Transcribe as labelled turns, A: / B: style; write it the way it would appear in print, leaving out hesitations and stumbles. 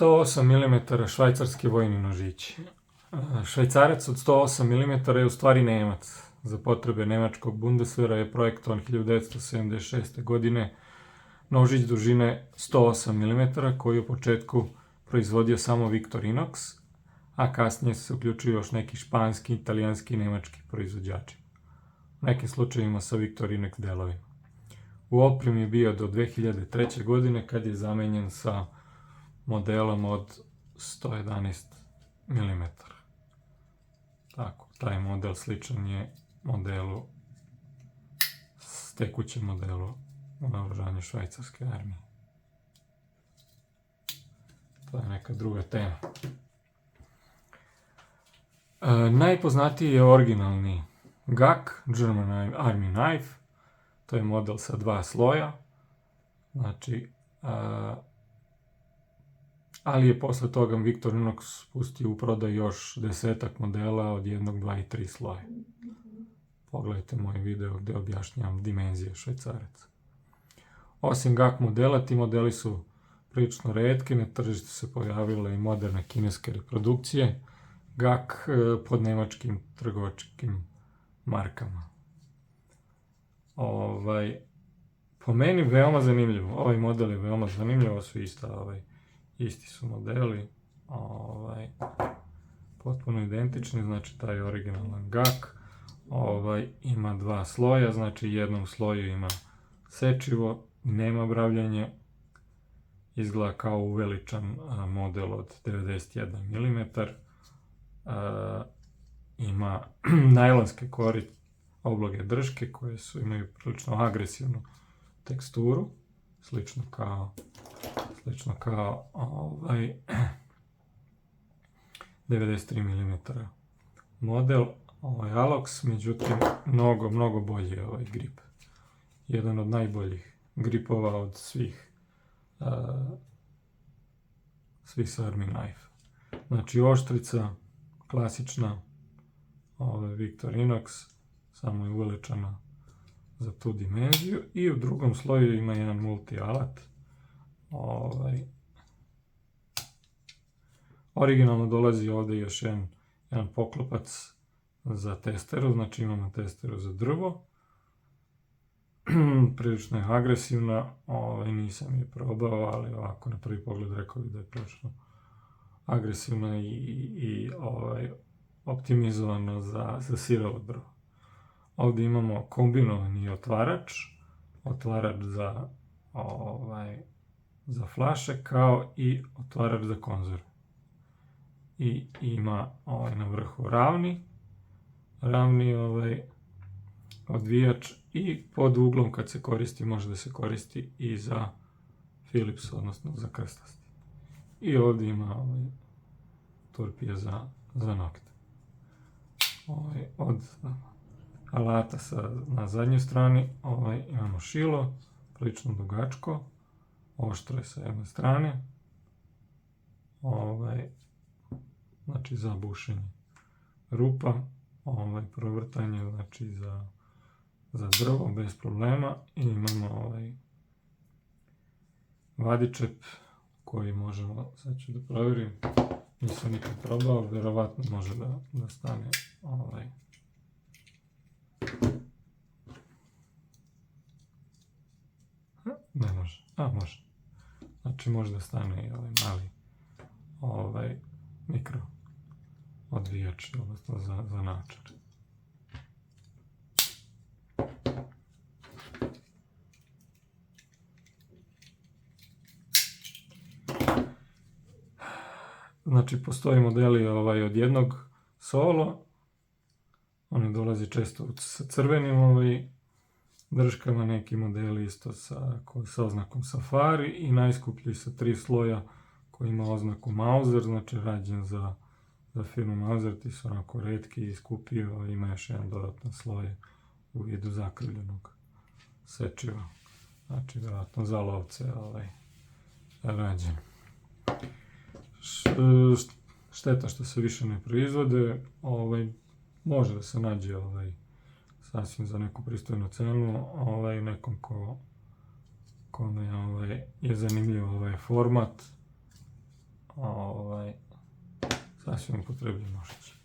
A: 108 mm švajcarski vojni nožići. Švajcarac od 108 mm je u stvari Nemac. Za potrebe nemačkog Bundeswehra je projektovan 1976. godine nožić dužine 108 mm koji je u početku proizvodio samo Victorinox, a kasnije se uključuju još neki španski, italijanski i nemački proizvođači. U nekim slučajevima sa Victorinox delovima. U opremi je bio do 2003. godine kad je zamenjen sa modelom od 111 mm. Tako, taj model sličan je modelu, tekućem modelu u naoružanju švajcarske armije. To je neka druga tema. Najpoznatiji je originalni GAK, German Army Knife. To je model sa 2 sloja. Znači, ali je posle toga Victorinox pustio u prodaju još 10-ak modela od 1, 2 i 3 sloja. Pogledajte moj video gde objašnjam dimenzije švajcaraca. Osim GAK modela, ti modeli su prilično retki, na tržištu se pojavile i moderne kineske reprodukcije GAK pod nemačkim trgovačkim markama. Po meni veoma zanimljivo, ovaj model je veoma zanimljiv, ovo su isti su modeli, potpuno identični, znači taj originalan GAK, ima 2 sloja, znači u jednom sloju ima sečivo, nema bravljanje, izgleda kao uveličan model od 91 mm, ima najlonske obloge drške koje imaju prilično agresivnu teksturu, slično kao 93 mm model, Alox, međutim mnogo bolji je ovaj grip. Jedan od najboljih gripova od svih sa Army Knife. Znači oštrica, klasična, Victorinox, samo je uveličana za tu dimenziju i u drugom sloju ima jedan multi alat. Originalno dolazi ovde još jedan poklopac za testeru, znači imamo testeru za drvo. Prilično je agresivna, nisam je probao, ali ovako na prvi pogled rekao bih da je prilično agresivna i optimizovana za sirovo drvo. Ovde imamo kombinovani otvarač za flaše, kao i otvarač za konzerve. I ima na vrhu ravni odvijač i pod uglom kad se koristi može da se koristi i za Philips, odnosno za krstasti. I ovde ima torpija za nokte. Od alata na zadnjoj strani imamo šilo, prilično dugačko, oštro je sa jedne strane, znači za bušenje rupa, provrtanje, znači za drvo bez problema, i imamo vadičep koji možemo, sad ću da proverim, nisam nikad probao, verovatno može da stane ne može, može. Znači može da stane i mali mikro odvijač, odnosno za naočar. Znači postoji modeli od jednog solo, oni dolazi često sa crvenim drškama, neki modeli isto sa oznakom Safari, i najskuplji sa 3 sloja koji ima oznaku Mauser, znači rađen za firmu Mauser, ti su onako retki i skupi, ima još jedan dodatan sloj u vidu zakrivljenog sečiva, znači vjerojatno za lovce rađen. Šteta što se više ne proizvode, može da se nađe sasvim za neku pristojnu cenu, nekom kome je zanimljiv format, Sasvim upotrebljiv nožić.